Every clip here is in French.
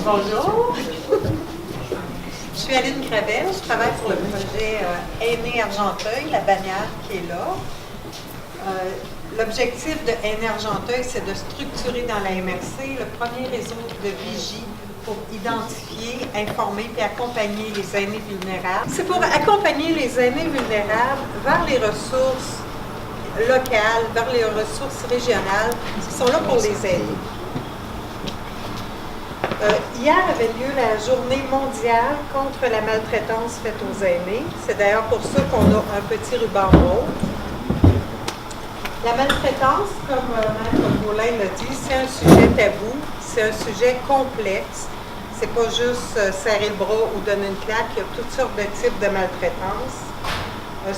Bonjour. Je suis Aline Gravel, je travaille pour le projet Aînés Argenteuil, la bannière qui est là. L'objectif de Aînés Argenteuil, c'est de structurer dans la MRC le premier réseau de vigie pour identifier, informer et accompagner les aînés vulnérables. C'est pour accompagner les aînés vulnérables vers les ressources locales, vers les ressources régionales qui sont là pour les aider. Hier avait lieu la journée mondiale contre la maltraitance faite aux aînés. C'est d'ailleurs pour ça qu'on a un petit ruban rose. La maltraitance, comme Mme Beaulin l'a dit, c'est un sujet tabou, c'est un sujet complexe. C'est pas juste serrer le bras ou donner une claque, il y a toutes sortes de types de maltraitance.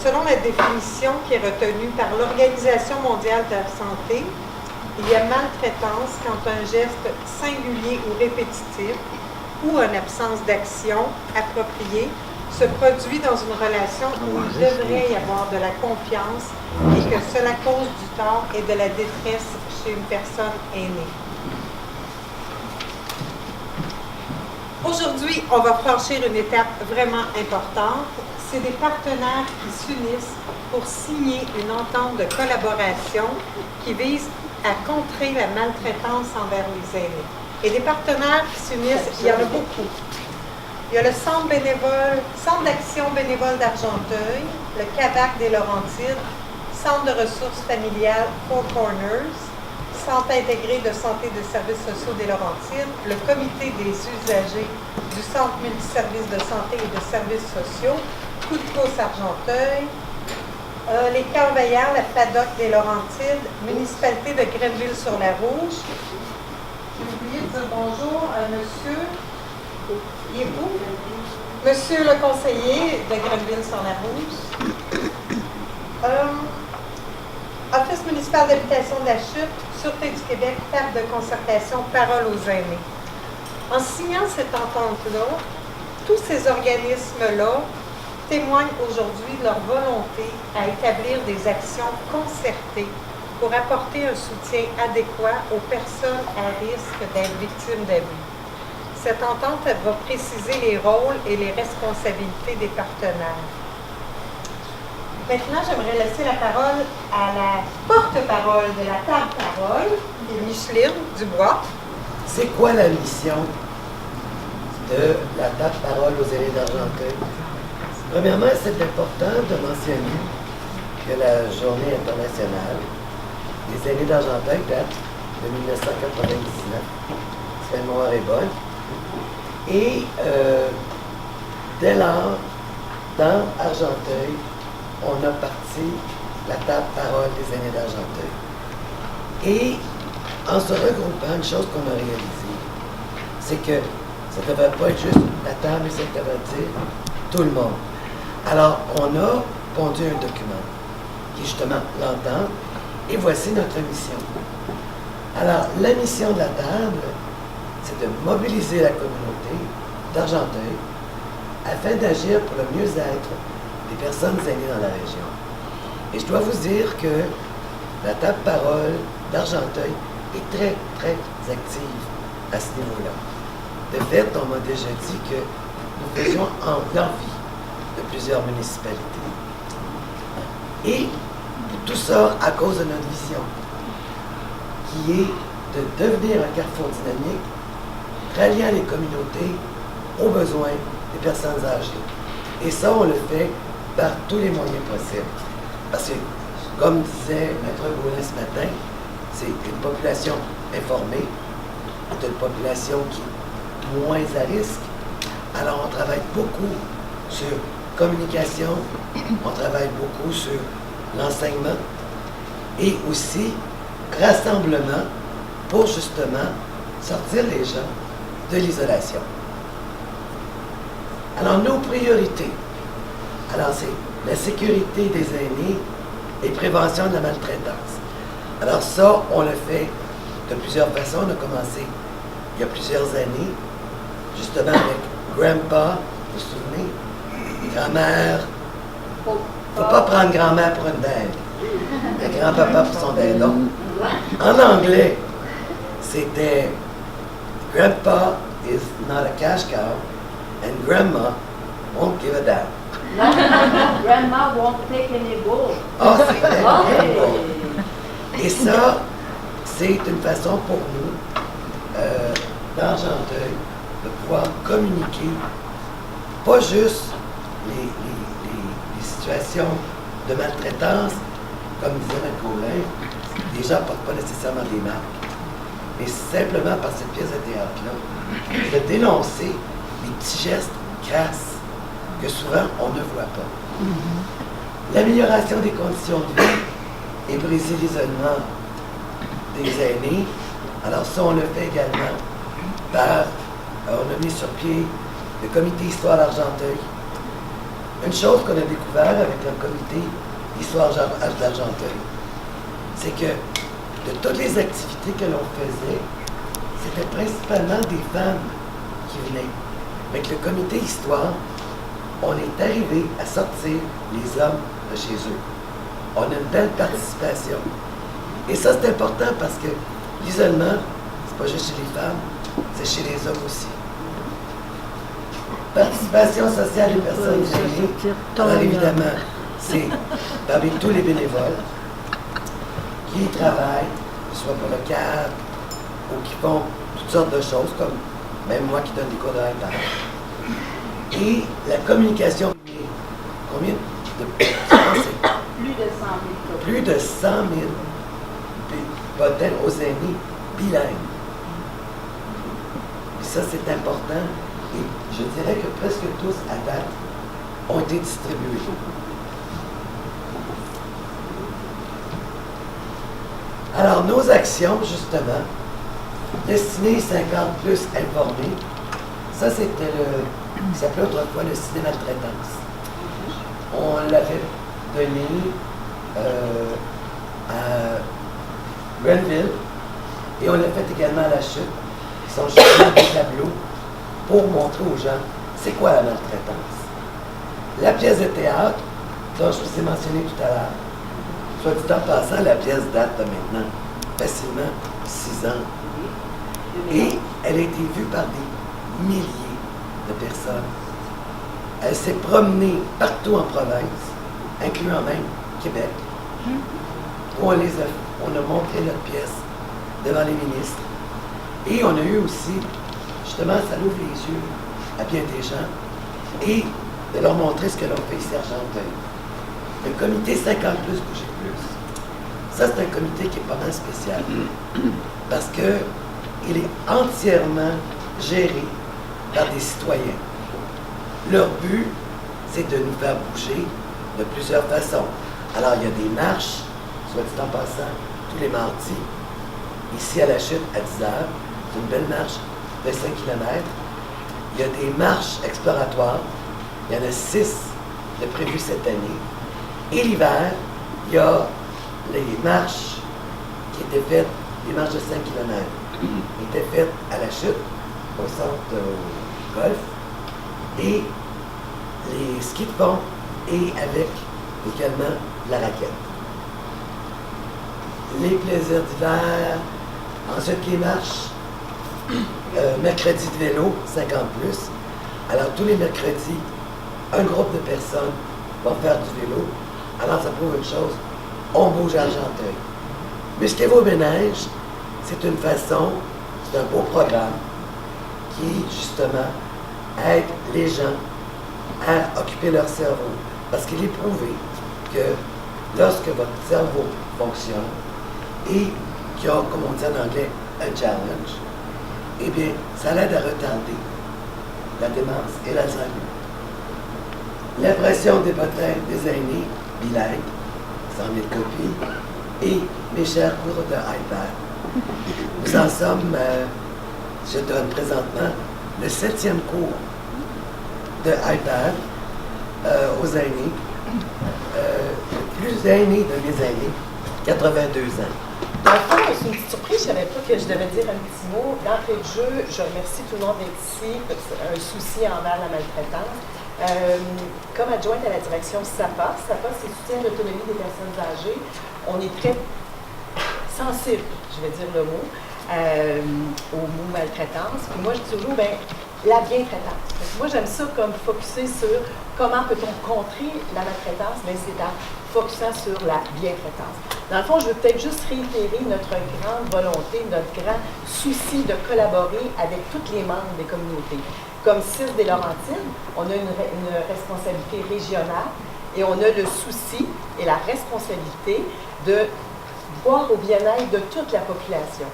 Selon la définition qui est retenue par l'Organisation mondiale de la santé, il y a maltraitance quand un geste singulier ou répétitif ou une absence d'action appropriée se produit dans une relation où il devrait y avoir de la confiance et que cela cause du tort et de la détresse chez une personne aînée. Aujourd'hui, on va franchir une étape vraiment importante. C'est des partenaires qui s'unissent pour signer une entente de collaboration qui vise à contrer la maltraitance envers les aînés. Et des partenaires qui s'unissent, il y en a beaucoup. Il y a le Centre d'action bénévole d'Argenteuil, le CAVAC des Laurentides, Centre de ressources familiales Four Corners, Centre intégré de santé et de services sociaux des Laurentides, le Comité des usagers du Centre multiservices de santé et de services sociaux, Coup de pouce Argenteuil, les Cœurs Veillards, la FADOC des Laurentides, municipalité de Grenville-sur-la-Rouge. J'ai oublié de dire bonjour à monsieur. Il est où? Monsieur le conseiller de Grenville-sur-la-Rouge. Office municipal d'habitation de la Chute, Sûreté du Québec, table de concertation, parole aux aînés. En signant cette entente-là, tous ces organismes-là témoignent aujourd'hui de leur volonté à établir des actions concertées pour apporter un soutien adéquat aux personnes à risque d'être victimes d'abus. Cette entente elle va préciser les rôles et les responsabilités des partenaires. Maintenant, j'aimerais laisser la parole à la porte-parole de la table-parole, Micheline Dubois. C'est quoi la mission de la table-parole aux aînés d'Argenteuil? Premièrement, c'est important de mentionner que la Journée internationale des aînés d'Argenteuil date de 1999, si la mémoire est bonne. Et dès lors, dans Argenteuil, on a parti la table-parole des aînés d'Argenteuil. Et en se regroupant, une chose qu'on a réalisée, c'est que ça ne devrait pas être juste la table, mais ça devrait dire tout le monde. Alors, on a pondu un document qui est justement l'entente, et voici notre mission. Alors, la mission de la table, c'est de mobiliser la communauté d'Argenteuil afin d'agir pour le mieux-être des personnes aînées dans la région. Et je dois vous dire que la table-parole d'Argenteuil est très, très active à ce niveau-là. De fait, on m'a déjà dit que nous faisions envie de plusieurs municipalités. Et tout ça à cause de notre vision, qui est de devenir un carrefour dynamique, ralliant les communautés aux besoins des personnes âgées. Et ça, on le fait par tous les moyens possibles. Parce que, comme disait Maître Beaulin ce matin, c'est une population informée, c'est une population qui est moins à risque. Alors, on travaille beaucoup sur communication, on travaille beaucoup sur l'enseignement et aussi rassemblement pour justement sortir les gens de l'isolation. Alors, nos priorités, alors c'est la sécurité des aînés et prévention de la maltraitance. Alors ça, on le fait de plusieurs façons. On a commencé il y a plusieurs années, justement avec Grandpa, vous vous souvenez, grand-mère. Faut pas prendre grand-mère pour une dinde, mais grand-papa pour son dindon. En anglais, c'était Grandpa is not a cash cow, and grandma won't give a damn. No, grandma won't take any gold. Ah, c'est vrai. Hey. Et ça, c'est une façon pour nous, d'Argenteuil, de pouvoir communiquer, pas juste les situations de maltraitance, comme disait M. Colin, les gens ne portent pas nécessairement des marques, mais simplement par cette pièce de théâtre-là, de dénoncer les petits gestes crasses que souvent on ne voit pas. L'amélioration des conditions de vie et briser l'isolement des aînés. Alors ça, on le fait également par, on a mis sur pied le comité Histoire d'Argenteuil. Une chose qu'on a découvert avec le comité Histoire d'Argenteuil, c'est que de toutes les activités que l'on faisait, c'était principalement des femmes qui venaient. Avec le comité Histoire, on est arrivé à sortir les hommes de chez eux. On a une belle participation. Et ça, c'est important parce que l'isolement, c'est pas juste chez les femmes, c'est chez les hommes aussi. Participation sociale des personnes âgées. Alors évidemment, c'est parmi tous les bénévoles qui travaillent, soit pour le cadre ou qui font toutes sortes de choses, comme même moi qui donne des cours de iPad. Et la communication, combien de... Plus de 100 000 copies. Plus de 100 000 botins aux aînés bilingues. Et ça, c'est important. Et je dirais que presque tous, à date, ont été distribués. Alors, nos actions, justement, destinées 50 plus informés, ça, c'était ça s'appelait autrefois le ciné maltraitance. On l'avait donné à Grenville et on l'a fait également à la Chute, qui sont justement des tableaux pour montrer aux gens c'est quoi la maltraitance. La pièce de théâtre, dont je vous ai mentionné tout à l'heure, soit dit en passant, la pièce date de maintenant facilement 6 ans. Et elle a été vue par des milliers de personnes. Elle s'est promenée partout en province, incluant même Québec, où on a montré notre pièce devant les ministres. Et on a eu aussi, justement, ça ouvre les yeux à bien des gens, et de leur montrer ce que l'on fait ici à Argenteuil. Le comité 50 plus, bouger plus. Ça, c'est un comité qui est pas mal spécial, parce qu'il est entièrement géré par des citoyens. Leur but, c'est de nous faire bouger de plusieurs façons. Alors, il y a des marches, soit dit en passant, tous les mardis, ici à la Chute, à 10 heures. C'est une belle marche de 5 km. Il y a des marches exploratoires. Il y en a 6 de prévues cette année. Et l'hiver, il y a les marches qui étaient faites, les marches de 5 km, étaient faites à la Chute, au centre golf, et les skis de fond, et avec également la raquette. Les plaisirs d'hiver, ensuite les marches, mercredi de vélo, 50 plus. Alors tous les mercredis, un groupe de personnes vont faire du vélo. Alors ça prouve une chose, on bouge à Argenteuil. Musquevo Ménage, c'est une façon, c'est un beau programme qui, justement, aide les gens à occuper leur cerveau. Parce qu'il est prouvé que lorsque votre cerveau fonctionne et qu'il y a, comme on dit en anglais, un challenge, eh bien, ça l'aide à retarder la démence et l'Alzheimer. L'impression des bottins des aînés, bilingues, 100 000 copies, et mes chers cours de iPad. Nous en sommes, je donne présentement le 7e cours de iPad aux aînés, le plus aîné de mes aînés, 82 ans. Dans le fond, c'est une petite surprise, je ne savais pas que je devais dire un petit mot. D'entrée de jeu, je remercie tout le monde d'être ici, un souci envers la maltraitance. Comme adjointe à la direction SAPA, SAPA, c'est soutien de l'autonomie des personnes âgées. On est très sensible, je vais dire le mot, au mot maltraitance. Puis moi, je dis toujours, ben, la bientraitance. Fait que moi, j'aime ça comme focusser sur comment peut-on contrer la maltraitance, mais c'est en focusant sur la bientraitance. Dans le fond, je veux peut-être juste réitérer notre grande volonté, notre grand souci de collaborer avec tous les membres des communautés. Comme CIS des Laurentides, on a une responsabilité régionale et on a le souci et la responsabilité de voir au bien-être de toute la population.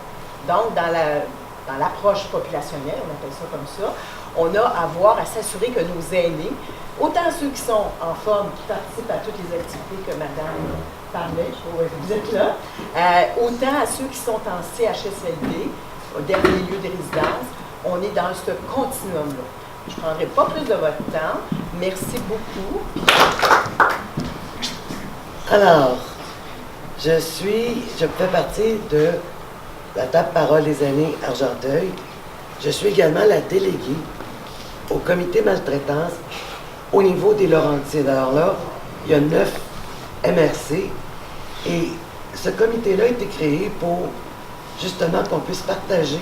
Donc, dans l'approche populationnelle, on appelle ça comme ça, on a à voir, à s'assurer que nos aînés, autant ceux qui sont en forme, qui participent à toutes les activités que Madame parlait, vous êtes là, autant à ceux qui sont en CHSLD, au dernier lieu de résidence, on est dans ce continuum-là. Je ne prendrai pas plus de votre temps. Merci beaucoup. Alors, je fais partie de la table parole des aînés Argenteuil. Je suis également la déléguée au comité maltraitance au niveau des Laurentides. Alors là, il y a 9 MRC et ce comité-là a été créé pour justement qu'on puisse partager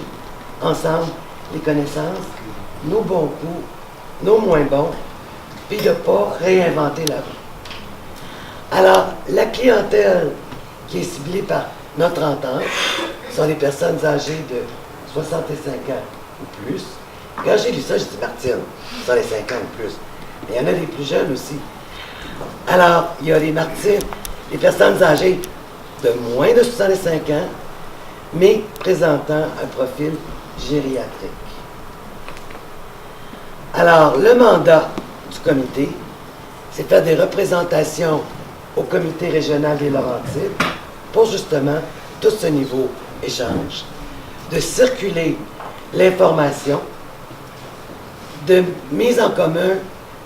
ensemble les connaissances, nos bons coups, nos moins bons, puis de ne pas réinventer la roue. Alors, la clientèle qui est ciblée par notre entente sont les personnes âgées de 65 ans ou plus. Quand j'ai lu ça, j'ai dit, Martine, 65 ans ou plus. Mais il y en a des plus jeunes aussi. Alors, il y a les personnes âgées de moins de 65 ans, mais présentant un profil gériatrique. Alors, le mandat du comité, c'est faire des représentations au comité régional des Laurentides pour justement tout ce niveau échange, de circuler l'information, de mise en commun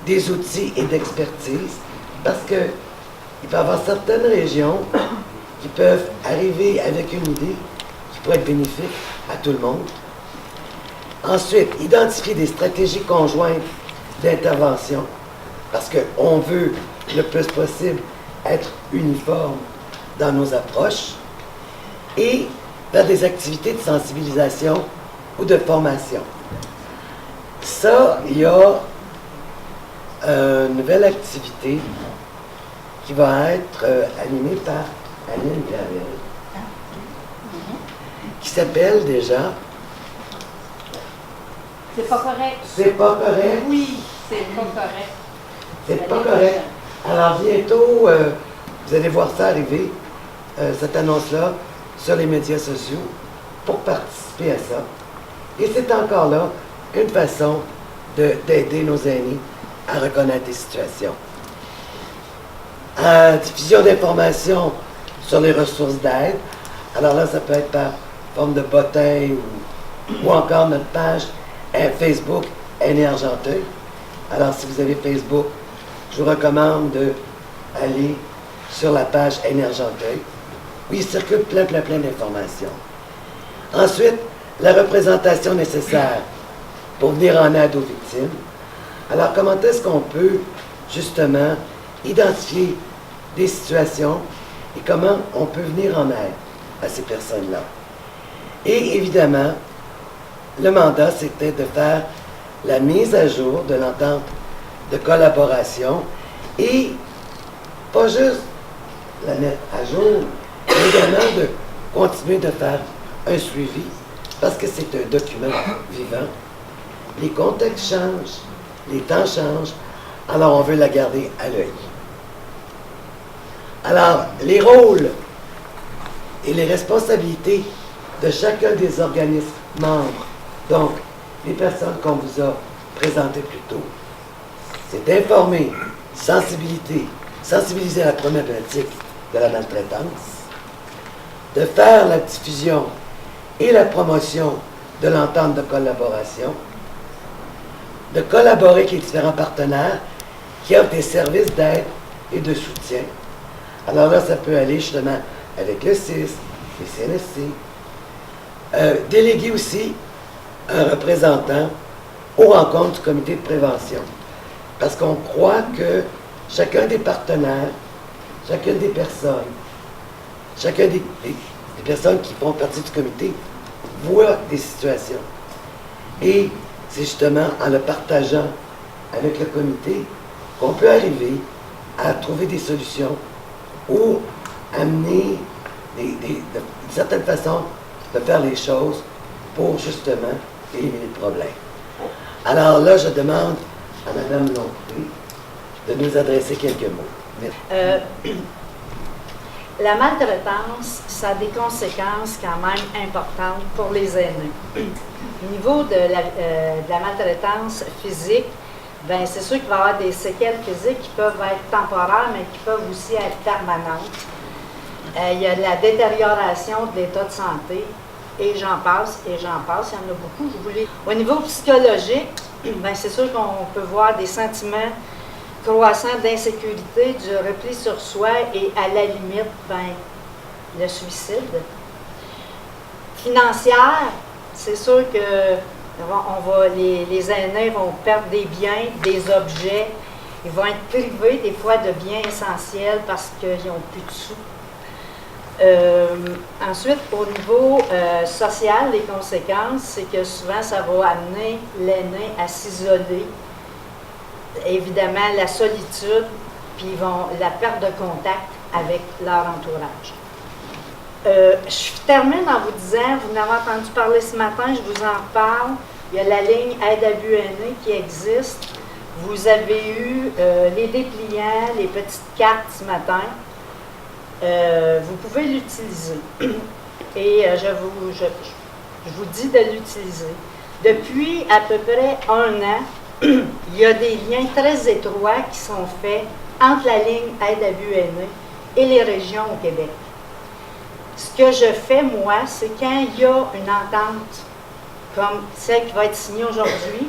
des outils et d'expertise, parce qu'il peut y avoir certaines régions qui peuvent arriver avec une idée qui pourrait être bénéfique à tout le monde. Ensuite, identifier des stratégies conjointes d'intervention, parce qu'on veut le plus possible être uniforme dans nos approches, et faire des activités de sensibilisation ou de formation. Ça, il y a une nouvelle activité qui va être animée par Aline Gravel, qui s'appelle déjà C'est pas correct. C'est pas correct. Oui, c'est pas correct. C'est pas correct. Alors bientôt, vous allez voir ça arriver, cette annonce-là, sur les médias sociaux pour participer à ça. Et c'est encore là une façon d'aider nos aînés à reconnaître les situations. Diffusion d'informations sur les ressources d'aide. Alors là, ça peut être par forme de bottin ou encore notre page Facebook Aînés Argenteuil. Alors si vous avez Facebook, je vous recommande d'aller sur la page Aînés Argenteuil, où il circule plein d'informations. Ensuite, la représentation nécessaire pour venir en aide aux victimes. Alors, comment est-ce qu'on peut, justement, identifier des situations et comment on peut venir en aide à ces personnes-là? Et évidemment, le mandat, c'était de faire la mise à jour de l'entente de collaboration et pas juste la mettre à jour, mais également de continuer de faire un suivi parce que c'est un document vivant. Les contextes changent, les temps changent, alors on veut la garder à l'œil. Alors, les rôles et les responsabilités de chacun des organismes membres, donc les personnes qu'on vous a présentées plus tôt, c'est d'informer, sensibiliser à la problématique de la maltraitance, de faire la diffusion et la promotion de l'entente de collaboration, de collaborer avec les différents partenaires qui offrent des services d'aide et de soutien. Alors là, ça peut aller justement avec le CIS, les CNSC, déléguer aussi un représentant aux rencontres du comité de prévention. Parce qu'on croit que chacun des partenaires, chacune des personnes, chacun des personnes qui font partie du comité voient des situations. Et c'est justement en le partageant avec le comité qu'on peut arriver à trouver des solutions ou amener d'une certaine façon de faire les choses pour justement éliminer le problème. Alors là, je demande à Mme Lompré de nous adresser quelques mots. Merci. La maltraitance, ça a des conséquences quand même importantes pour les aînés. Au niveau de la maltraitance physique, ben c'est sûr qu'il va y avoir des séquelles physiques qui peuvent être temporaires, mais qui peuvent aussi être permanentes. Il y a la détérioration de l'état de santé, et j'en passe, il y en a beaucoup. Au niveau psychologique, ben c'est sûr qu'on peut voir des sentiments croissants d'insécurité, du repli sur soi et à la limite, ben, le suicide. Financière, c'est sûr que les aînés vont perdre des biens, des objets, ils vont être privés des fois de biens essentiels parce qu'ils n'ont plus de sous. Ensuite, au niveau social, les conséquences, c'est que souvent ça va amener l'aîné à s'isoler. Évidemment, la solitude, puis la perte de contact avec leur entourage. Je termine en vous disant, vous n'avez entendu parler ce matin, je vous en parle, il y a la ligne Aide à but aîné qui existe. Vous avez eu les dépliants, les petites cartes ce matin. Vous pouvez l'utiliser. Et je vous dis de l'utiliser. Depuis à peu près 1 an, il y a des liens très étroits qui sont faits entre la ligne Aide à but aîné et les régions au Québec. Ce que je fais, moi, c'est quand il y a une entente, comme celle qui va être signée aujourd'hui,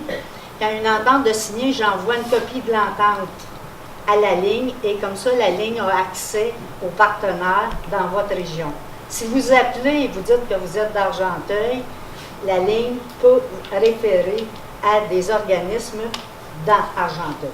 quand il y a une entente de signer, j'envoie une copie de l'entente à la ligne et comme ça, la ligne a accès aux partenaires dans votre région. Si vous appelez et vous dites que vous êtes d'Argenteuil, la ligne peut référer à des organismes dans Argenteuil.